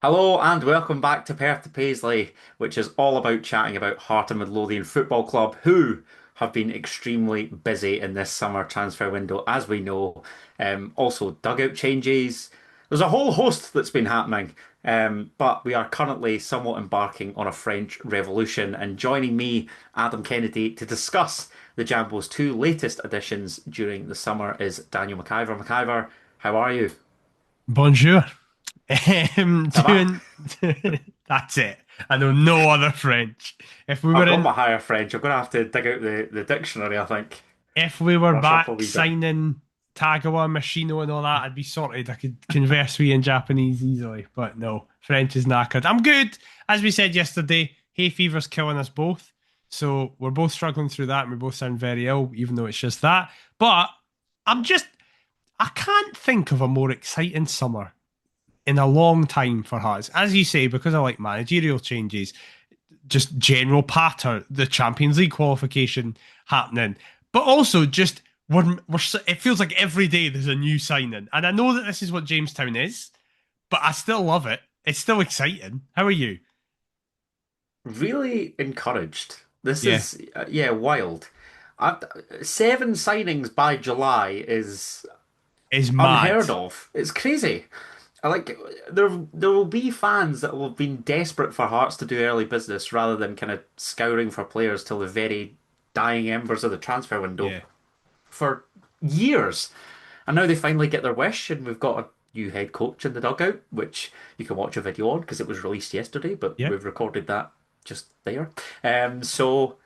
Hello and welcome back to Perth to Paisley, which is all about chatting about Heart and Midlothian Football Club, who have been extremely busy in this summer transfer window, as we know. Also, dugout changes. There's a whole host that's been happening, but we are currently somewhat embarking on a French Revolution. And joining me, Adam Kennedy, to discuss the Jambo's two latest additions during the summer is Daniel McIver. McIver, how are you? Bonjour. Ça va? Doing that's it. I know no other French. If we I've were got in, my higher French. I'm going to have to dig out the dictionary, I think. if we were Brush up a back wee bit. signing Tagawa, Machino, and all that, I'd be sorted. I could converse with you in Japanese easily, but no, French is knackered. I'm good. As we said yesterday, hay fever's killing us both, so we're both struggling through that, and we both sound very ill, even though it's just that. But I'm just, I can't think of a more exciting summer in a long time for Hearts. As you say, because I like managerial changes, just general patter, the Champions League qualification happening, but also just it feels like every day there's a new signing. And I know that this is what Jamestown is, but I still love it. It's still exciting. How are you? Really encouraged. This Yeah, is, yeah, wild. I, seven signings by July is it's mad. unheard of. It's crazy. I like there will be fans that will have been desperate for Hearts to do early business rather than kind of scouring for players till the very dying embers of the transfer window Yeah, for years. And now they finally get their wish, and we've got a new head coach in the dugout, which you can watch a video on because it was released yesterday, but yeah. we've recorded that just there. So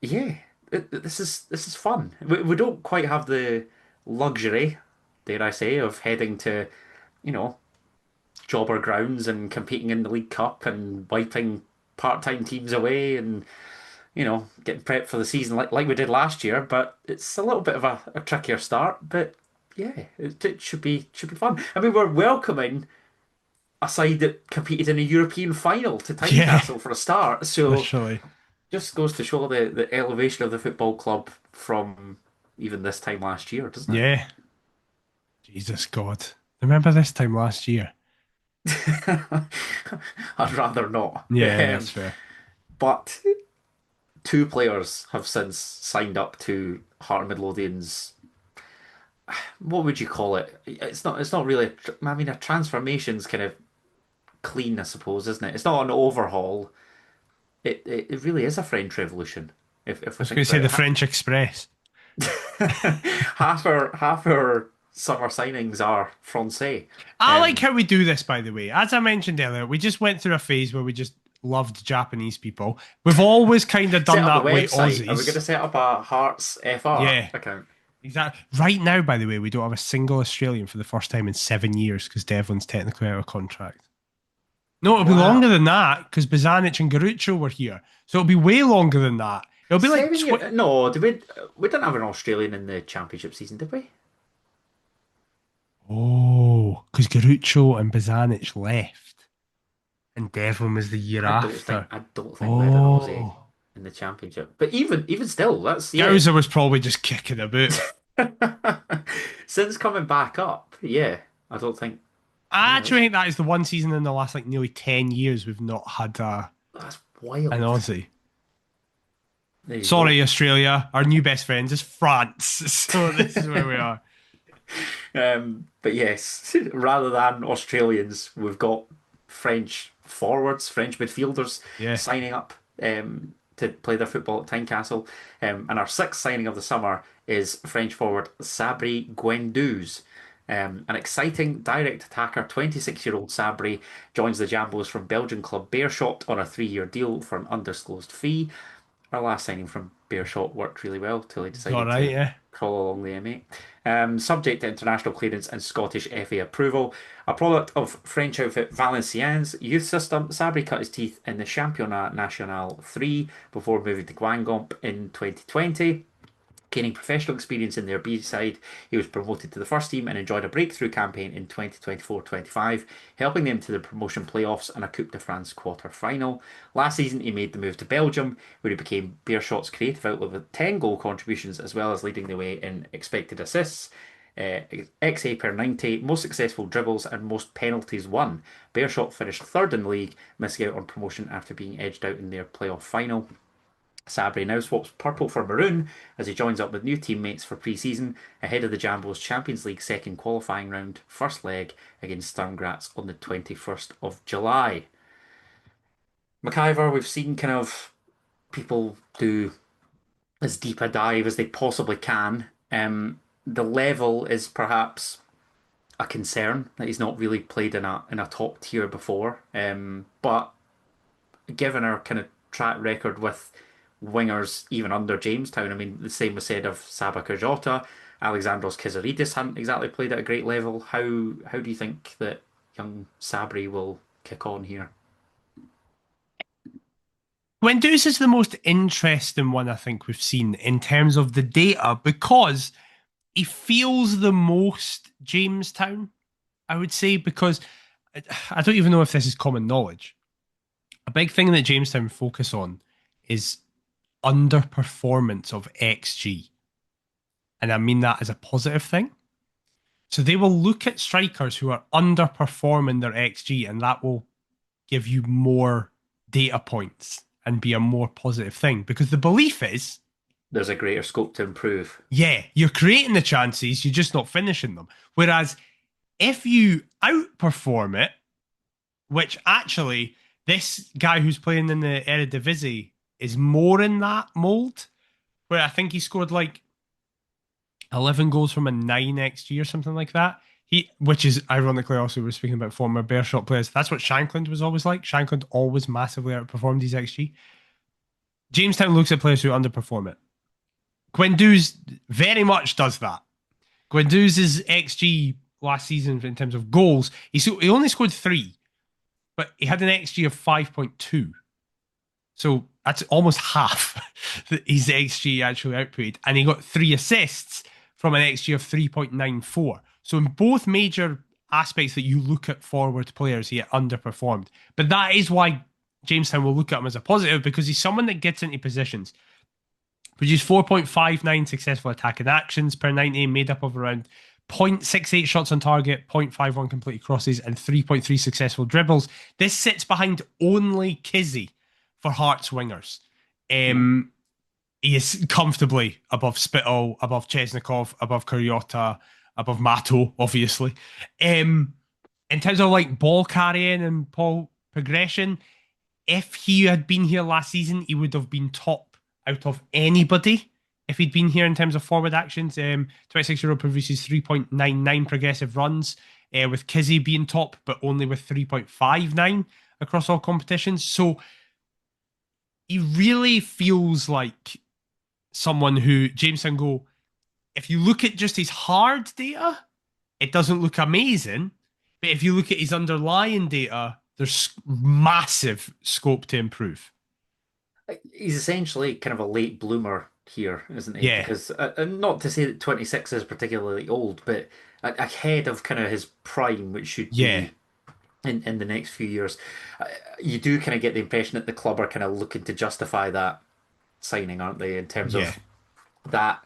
yeah, this is fun. We don't quite have the luxury, dare I say, of heading to, you know, jobber grounds and competing in the League Cup and wiping part-time teams away and getting prepped for the season like we did last year, but it's a little bit of a trickier start. But yeah, it should be fun. I mean, we're welcoming a side that competed in a European final to Yeah, Tynecastle for a start, so literally. just goes to show the elevation of the football club from even this time last year, doesn't Yeah. Jesus God. Remember this time last year? it? I'd rather not. Yeah, that's fair. But two players have since signed up to Heart and Midlothian's, what would you call it? It's not really I mean, a transformation's kind of clean, I suppose, isn't it? It's not an overhaul. It really is a French Revolution, if I we was going think to say about the it. French Express. Half our summer signings are Francais. I like Um, how we do this, by the way. As I mentioned earlier, we just went through a phase where we just loved Japanese people. We've always kind of Set done up a that with website. Are we going Aussies. to set up a Hearts FR Yeah, account? exactly. Right now, by the way, we don't have a single Australian for the first time in 7 years because Devlin's technically out of contract. No, it'll be longer Wow. than that because Bazanic and Garucho were here. So it'll be way longer than that. It'll be like 7 years? No, did we didn't have an Australian in the championship season, did we? oh, because Garucho and Bazanic left and Devlin was the year I don't think after. I don't think we had an Aussie Oh, in the championship. But even still, that's yeah. Gowser was probably just kicking about. Since coming back up, yeah, I don't think. I Yeah, actually think that is the one season in the last like nearly 10 years we've not had that's an wild. Aussie. There you go. Sorry, Australia. Our new best friends is France. So this is where we are. But yes, rather than Australians, we've got French forwards, French midfielders Yeah. signing up to play their football at Tynecastle. And our sixth signing of the summer is French forward Sabri Guendouz. An exciting direct attacker, 26-year-old Sabri joins the Jambos from Belgian club Beerschot on a 3-year deal for an undisclosed fee. Our last signing from Beerschot worked really well till he It's all decided right, to yeah. crawl along the M8. Subject to international clearance and Scottish FA approval. A product of French outfit Valenciennes youth system, Sabri cut his teeth in the Championnat National 3 before moving to Guingamp in 2020. Gaining professional experience in their B side, he was promoted to the first team and enjoyed a breakthrough campaign in 2024-25, helping them to the promotion playoffs and a Coupe de France quarter-final. Last season, he made the move to Belgium, where he became Beerschot's creative outlet with 10 goal contributions, as well as leading the way in expected assists. XA per 90, most successful dribbles and most penalties won. Beerschot finished third in the league, missing out on promotion after being edged out in their playoff final. Sabri now swaps purple for maroon as he joins up with new teammates for pre-season ahead of the Jambos Champions League second qualifying round, first leg against Sturm Graz on the 21st of July. McIver, we've seen kind of people do as deep a dive as they possibly can. The level is perhaps a concern that he's not really played in a top tier before. But given our kind of track record with wingers even under Jamestown, I mean the same was said of Saba Kajota. Alexandros Kizaridis hadn't exactly played at a great level. How do you think that young Sabri will kick on here? Gwendus is the most interesting one I think we've seen in terms of the data because he feels the most Jamestown, I would say, because I don't even know if this is common knowledge. A big thing that Jamestown focus on is underperformance of XG. And I mean that as a positive thing. So they will look at strikers who are underperforming their XG, and that will give you more data points and be a more positive thing. Because the belief is, There's a greater scope to improve. yeah, you're creating the chances, you're just not finishing them. Whereas if you outperform it, which actually this guy who's playing in the Eredivisie is more in that mold, where I think he scored like 11 goals from a 9 XG or something like that. Which is ironically also, we're speaking about former Beerschot players. That's what Shankland was always like. Shankland always massively outperformed his XG. Jamestown looks at players who underperform it. Guendouz very much does that. Guendouz's XG last season in terms of goals, he only scored 3, but he had an XG of 5.2. So that's almost half his XG actually outputted. And he got 3 assists from an XG of 3.94. So in both major aspects that you look at forward players, he underperformed. But that is why Jamestown will look at him as a positive, because he's someone that gets into positions. Produced 4.59 successful attacking actions per 90, made up of around 0.68 shots on target, 0.51 completed crosses, and 3.3 successful dribbles. This sits behind only Kizzy for Hearts wingers. He is comfortably above Spittle, above Chesnikov, above Kuryota, above Mato, obviously. In terms of like ball carrying and ball progression, if he had been here last season, he would have been top out of anybody. If he'd been here in terms of forward actions, 26-year-old produces 3.99 progressive runs, with Kizzy being top, but only with 3.59 across all competitions. So he really feels like someone who Jamestown go, if you look at just his hard data, it doesn't look amazing. But if you look at his underlying data, there's massive scope to improve. He's essentially kind of a late bloomer here, isn't he? Yeah. Because not to say that 26 is particularly old, but ahead of kind of his prime, which should Yeah. be in the next few years. You do kind of get the impression that the club are kind of looking to justify that signing, aren't they? In terms Yeah. of that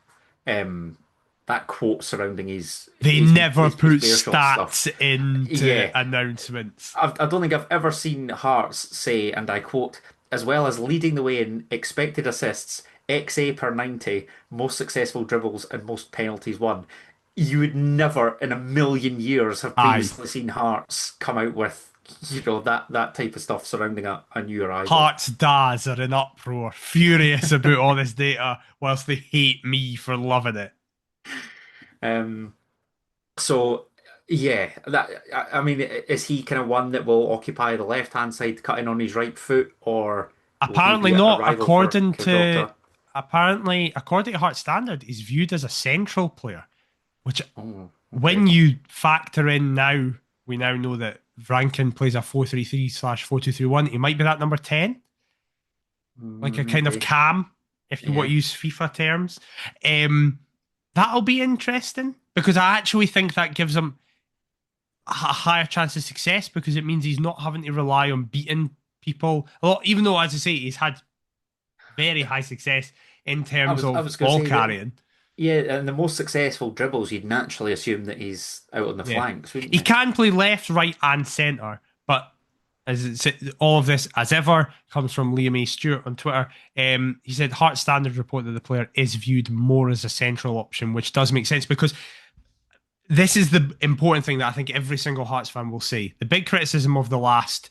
that quote surrounding his They his, never his, his put Beershot stats stuff. into Yeah, announcements. I don't think I've ever seen Hearts say, and I quote, as well as leading the way in expected assists, XA per 90, most successful dribbles, and most penalties won. You would never in a million years have Aye. previously seen Hearts come out with, that type of stuff surrounding a new arrival. Hearts Daz are in uproar, furious about all this data, whilst they hate me for loving it. Um, so yeah, I mean, is he kind of one that will occupy the left hand side, cutting on his right foot, or will he Apparently be a not, rival for according to Kajota? Heart Standard, he's viewed as a central player, which Oh, when okay. you factor in now, we now know that Rankin plays a 4-3-3 slash 4-2-3-1. He might be that number 10, like a kind of Maybe. cam, if you want Yeah. to use FIFA terms. Um, that'll be interesting because I actually think that gives him a higher chance of success because it means he's not having to rely on beating people a lot, even though, as I say, he's had very high success in I terms was I of was going to ball say that carrying. Yeah, and the most successful dribbles, you'd naturally assume that he's out on the Yeah. flanks, wouldn't He you? can play left, right, and centre, but all of this, as ever, comes from Liam A. Stewart on Twitter. He said Hearts Standard report that the player is viewed more as a central option, which does make sense because this is the important thing that I think every single Hearts fan will say. The big criticism of the last,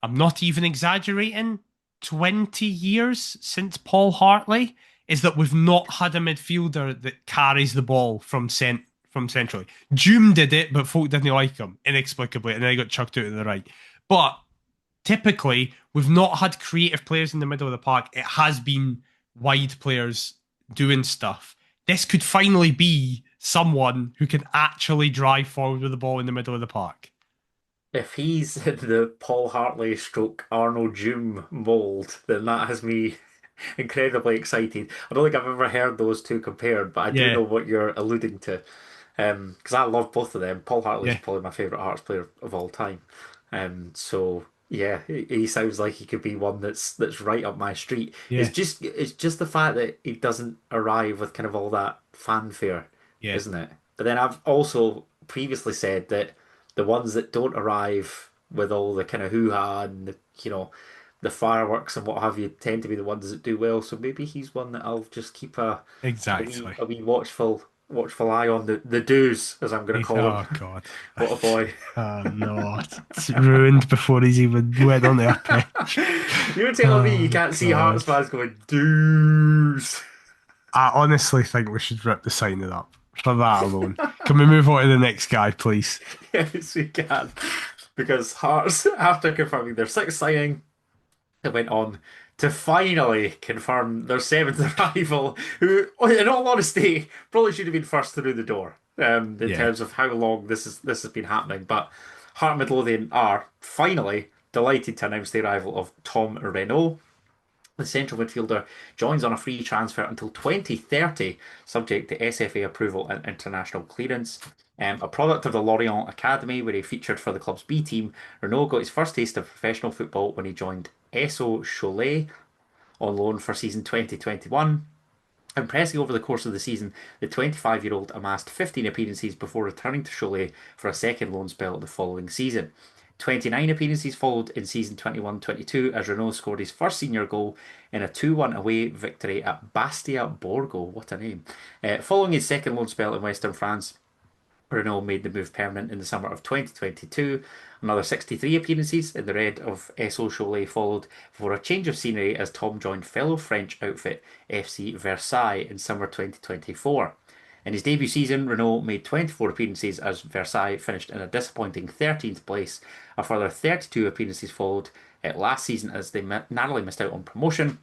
I'm not even exaggerating, 20 years since Paul Hartley is that we've not had a midfielder that carries the ball from centrally. Doom did it, but folk didn't like him inexplicably, and then he got chucked out to the right. But typically, we've not had creative players in the middle of the park. It has been wide players doing stuff. This could finally be someone who can actually drive forward with the ball in the middle of the park. If he's in the Paul Hartley stroke Arnold Doom mold, then that has me incredibly excited. I don't think I've ever heard those two compared, but I do Yeah, know what you're alluding to. Because I love both of them. Paul Hartley's yeah, probably my favourite Hearts player of all time. So yeah, he sounds like he could be one that's right up my street. yeah, It's just the fact that he doesn't arrive with kind of all that fanfare, yeah. isn't it? But then I've also previously said that the ones that don't arrive with all the kind of hoo-ha and the fireworks and what have you tend to be the ones that do well. So maybe he's one that I'll just keep a wee Exactly. a wee watchful eye on the do's, as I'm going to call him. Oh God. What a boy! Oh no, it's ruined before he's even went on the pitch. You're telling me you Oh can't see Hearts God. fans going do's? I honestly think we should rip the signing up for that alone. Can we move on to the next guy, please? Yes, we can. Because Hearts, after confirming their sixth signing, they went on to finally confirm their seventh arrival, who, in all honesty, probably should have been first through the door, in Yeah. terms of how long this has been happening. But Heart Midlothian are finally delighted to announce the arrival of Tom Renault. The central midfielder joins on a free transfer until 2030, subject to SFA approval and international clearance. A product of the Lorient Academy, where he featured for the club's B team, Renault got his first taste of professional football when he joined Esso Cholet on loan for season 2021. Impressing over the course of the season, the 25-year-old amassed 15 appearances before returning to Cholet for a second loan spell the following season. 29 appearances followed in season 21-22 as Renault scored his first senior goal in a 2-1 away victory at Bastia Borgo. What a name. Following his second loan spell in Western France, Renault made the move permanent in the summer of 2022. Another 63 appearances in the red of SO Cholet followed before a change of scenery as Tom joined fellow French outfit FC Versailles in summer 2024. In his debut season, Renault made 24 appearances as Versailles finished in a disappointing 13th place. A further 32 appearances followed last season as they narrowly missed out on promotion.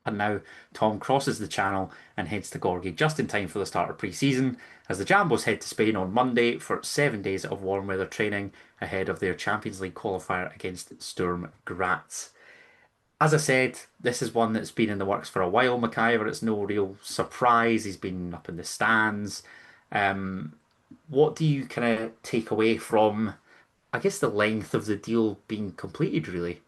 And now Tom crosses the channel and heads to Gorgie just in time for the start of pre-season, as the Jambos head to Spain on Monday for 7 days of warm weather training ahead of their Champions League qualifier against Sturm Graz. As I said, this is one that's been in the works for a while, McIver. It's no real surprise. He's been up in the stands. Um, what do you kind of take away from, I guess, the length of the deal being completed, really?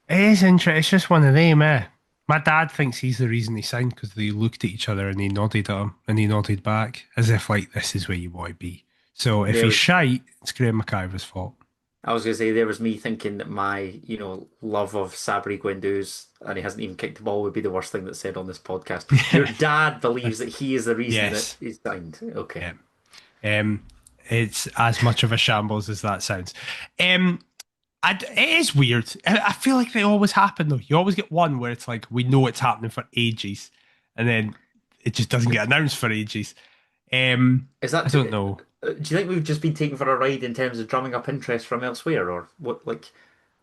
It is interesting. It's just one of them, eh? My dad thinks he's the reason they signed because they looked at each other and they nodded at him and he nodded back as if like this is where you want to be. So if There he's was shite, it's Graham McIver's fault. I was going to say there was me thinking that my, love of Sabri Guendouz, and he hasn't even kicked the ball, would be the worst thing that's said on this podcast. Your dad believes that he is the reason that Yes. he's signed. Okay. Yeah. Um, it's as much of a shambles as that sounds. Um, it is weird. I feel like they always happen though. You always get one where it's like we know it's happening for ages, and then it just doesn't get announced for ages. Is that I don't know. do you think we've just been taken for a ride in terms of drumming up interest from elsewhere, or what? Like,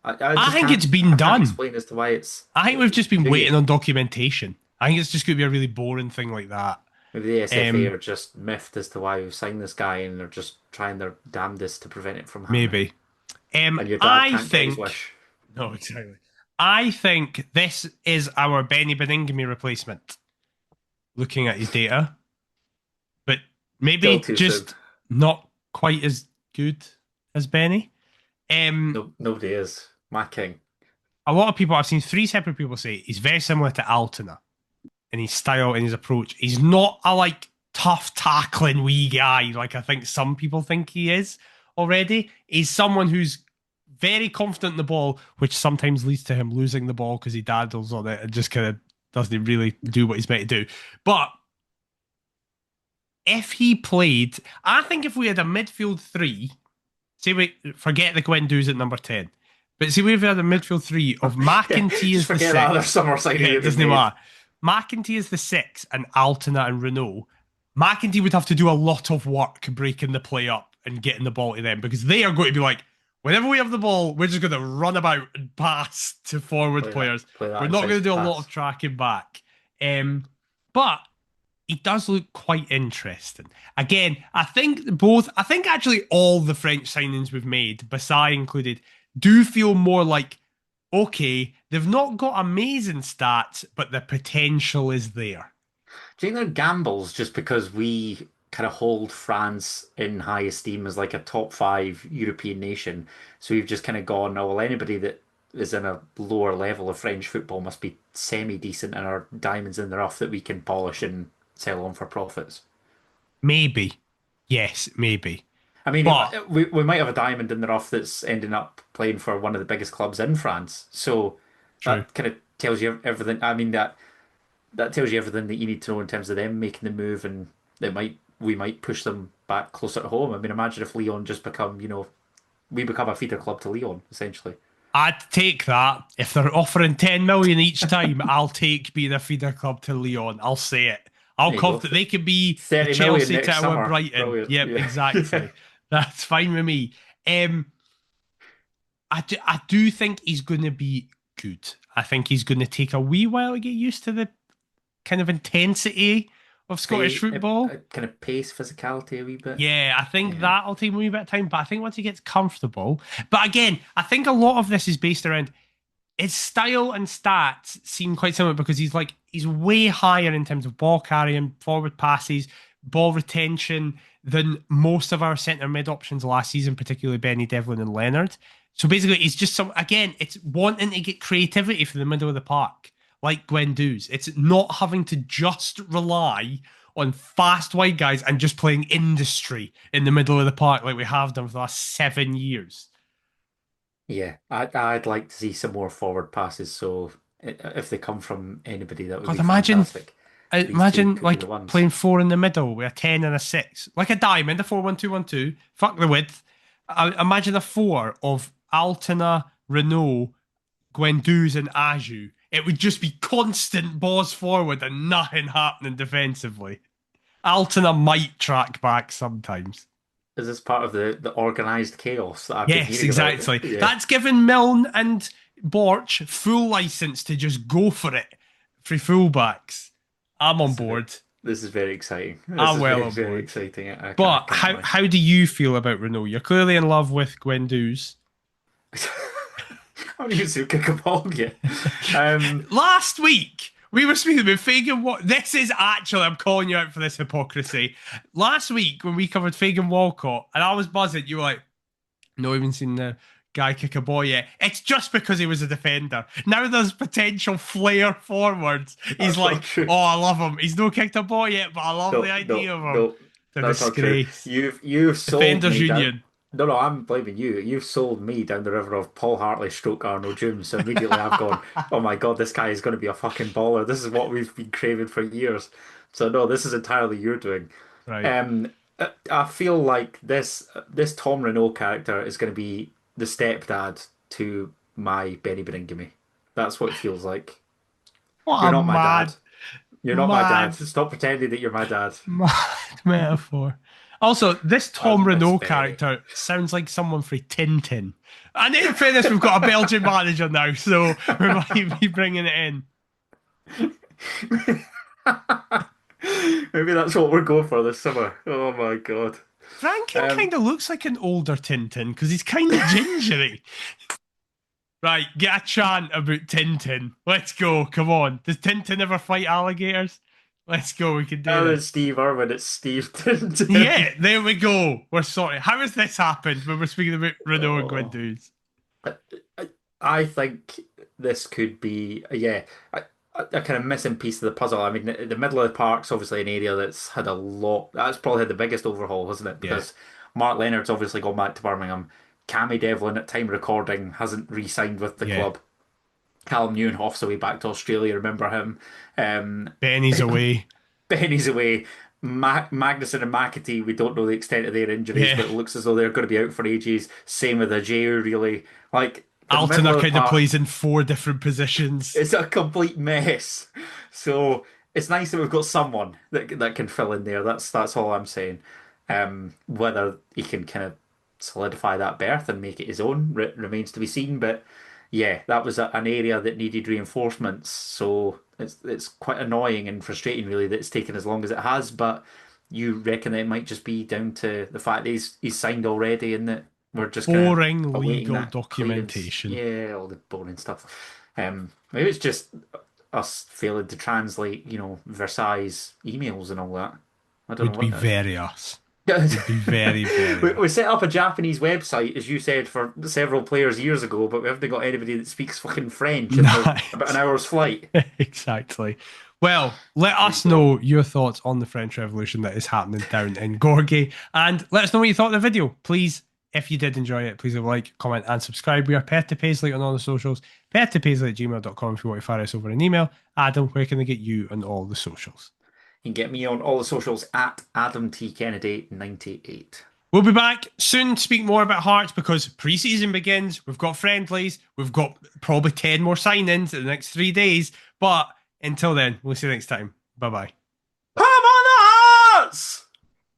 I I just think it's can't been I can't done. explain as to why it's. I think we've just been Do you? waiting on documentation. I think it's just going to be a really boring thing like that. Maybe the SFA Um, are just miffed as to why we've signed this guy, and they're just trying their damnedest to prevent it from happening. maybe. And your dad I can't get his think wish. no, exactly. I think this is our Benny Beningame replacement. Looking at his data, but Still maybe too soon. just not quite as good as Benny. Um, No, nobody is. My king. a lot of people I've seen three separate people say he's very similar to Altona. in his style and his approach. He's not a like tough tackling wee guy like I think some people think he is already. He's someone who's very confident in the ball, which sometimes leads to him losing the ball because he daddles on it and just kind of doesn't really do what he's meant to do. But if he played, I think if we had a midfield three, say we forget the Guendouz at number 10, but see, we've had a midfield three of Yeah, McEntee just as the forget that other six. summer signing Yeah, it that we doesn't made. matter. McEntee is the six, and Altona and Renault. McEntee would have to do a lot of work breaking the play up and getting the ball to them because they are going to be like, whenever we have the ball, we're just going to run about and pass to forward players. Play that We're not going to incisive do a lot pass. of tracking back. But he does look quite interesting. Again, I think actually all the French signings we've made, Basai included, do feel more like, okay, they've not got amazing stats, but the potential is there. Do you think they're gambles just because we kind of hold France in high esteem as like a top five European nation? So we've just kind of gone, oh, well, anybody that is in a lower level of French football must be semi-decent and are diamonds in the rough that we can polish and sell on for profits. Maybe. Yes, maybe. I mean, But we might have a diamond in the rough that's ending up playing for one of the biggest clubs in France. So true. that kind of tells you everything. I mean, that tells you everything that you need to know in terms of them making the move, and we might push them back closer to home. I mean, imagine if Lyon just become, we become a feeder club to Lyon, essentially. I'd take that. If they're offering 10 million each time, I'll take being a feeder club to Lyon. I'll say it. I'll There you go. confident they could be the 30 million Chelsea to next our summer. Brighton. Brilliant. Yep, Yeah. exactly. That's fine with me. Um, I do think he's going to be good. I think he's going to take a wee while to get used to the kind of intensity of Scottish football. Kind of pace, physicality a wee bit. Yeah, I think Yeah. that'll take a wee bit of time, but I think once he gets comfortable. But again, I think a lot of this is based around his style and stats seem quite similar because he's way higher in terms of ball carrying, forward passes, ball retention than most of our centre mid options last season, particularly Benny Devlin and Leonard. So basically, it's just it's wanting to get creativity for the middle of the park, like Guendouzi. It's not having to just rely on fast wide guys and just playing industry in the middle of the park like we have done for the last 7 years. Yeah. I'd like to see some more forward passes. So if they come from anybody, that would God, be fantastic. These two imagine could be the like ones. playing four in the middle with a 10 and a six, like a diamond, a 4-1-2-1-2. Fuck the width. Imagine a four of Altona, Renault, Guendouzi, and Aju. It would just be constant balls forward and nothing happening defensively. Altona might track back sometimes. Is this part of the organized chaos that I've been Yes, hearing about? exactly. Yeah. That's given Milne and Borch full license to just go for it for fullbacks. I'm on This is, board. this is very exciting. This I'm is well very, on very board. exciting. I But can't lie. how do you feel about Renault? You're clearly in love with Guendouzi. I haven't even seen kick a ball yet. Um, Last week we were speaking about Fagan. What this is actually, I'm calling you out for this hypocrisy. Last week when we covered Fagan Walcott, and I was buzzing, you were like, "Not even seen the guy kick a ball yet." It's just because he was a defender. Now there's potential flair forwards. He's that's not like, true. "Oh, I love him. He's no kicked a ball yet, but I love the No, no, idea of him." no, The that's not true. disgrace. You've sold Defenders me down. Union. No, no, I'm blaming you. You've sold me down the river of Paul Hartley stroke Arnold Jones. So immediately I've gone, oh my God, this guy is going to be a fucking baller. This is what we've been craving for years. So no, this is entirely your doing. Right. I feel like this Tom Renault character is going to be the stepdad to my Benny Beningame. That's what it feels like. What You're a not my mad, dad. You're not my dad. mad, Stop pretending that you're my dad. mad metaphor. Also, this Tom It's Renault very. character sounds like someone from Tintin. And in fairness, we've got a Belgian manager now, so we might be bringing it in. Maybe that's what we're going for this summer. Oh my God. Franken Um, kind of looks like an older Tintin because he's kind of gingery. Right, get a chant about Tintin. Let's go. Come on. Does Tintin ever fight alligators? Let's go. We can do Other than this. Steve Irwin, it's Steve Tintin. Yeah, there we go. We're sorry. How has this happened when we're speaking about Renault and Oh, Guendouzi? I, I think this could be, yeah. a kind of missing piece of the puzzle. I mean, the middle of the park's obviously an area that's had a lot. That's probably had the biggest overhaul, hasn't it? Yeah. Because Mark Leonard's obviously gone back to Birmingham. Cammy Devlin, at time recording, hasn't re-signed with the Yeah. club. Callum Newhoff's away back to Australia. Remember him? Um, Benny's away. Benny's away. Magnuson and McAtee, we don't know the extent of their injuries, Yeah. but it looks as though they're going to be out for ages. Same with Ajew, really. Like the middle Altena of the kind of park, plays in four different positions. it's a complete mess. So it's nice that we've got someone that can fill in there. That's all I'm saying. Whether he can kind of solidify that berth and make it his own remains to be seen. But yeah, that was an area that needed reinforcements. So it's quite annoying and frustrating, really, that it's taken as long as it has. But you reckon that it might just be down to the fact that he's signed already and that we're just kind of Boring awaiting legal that clearance. documentation. Yeah, all the boring stuff. Maybe it's just us failing to translate, Versailles emails and all that. I don't Would know be what very us. that. Would be very, very We us. set up a Japanese website, as you said, for several players years ago, but we haven't got anybody that speaks fucking French, and they're about an Nice. hour's flight. Exactly. Well, let There you us go. know your thoughts on the French Revolution that is happening down in Gorgie. And let us know what you thought of the video. Please, if you did enjoy it, please leave a like, comment, and subscribe. We are Perth to Paisley on all the socials. PerthToPaisley@gmail.com if you want to fire us over an email. Adam, where can they get you on all the socials? You can get me on all the socials at Adam T Kennedy 98. We'll be back soon to speak more about Hearts because pre-season begins. We've got friendlies. We've got probably 10 more sign-ins in the next 3 days. But until then, we'll see you next time. Bye-bye.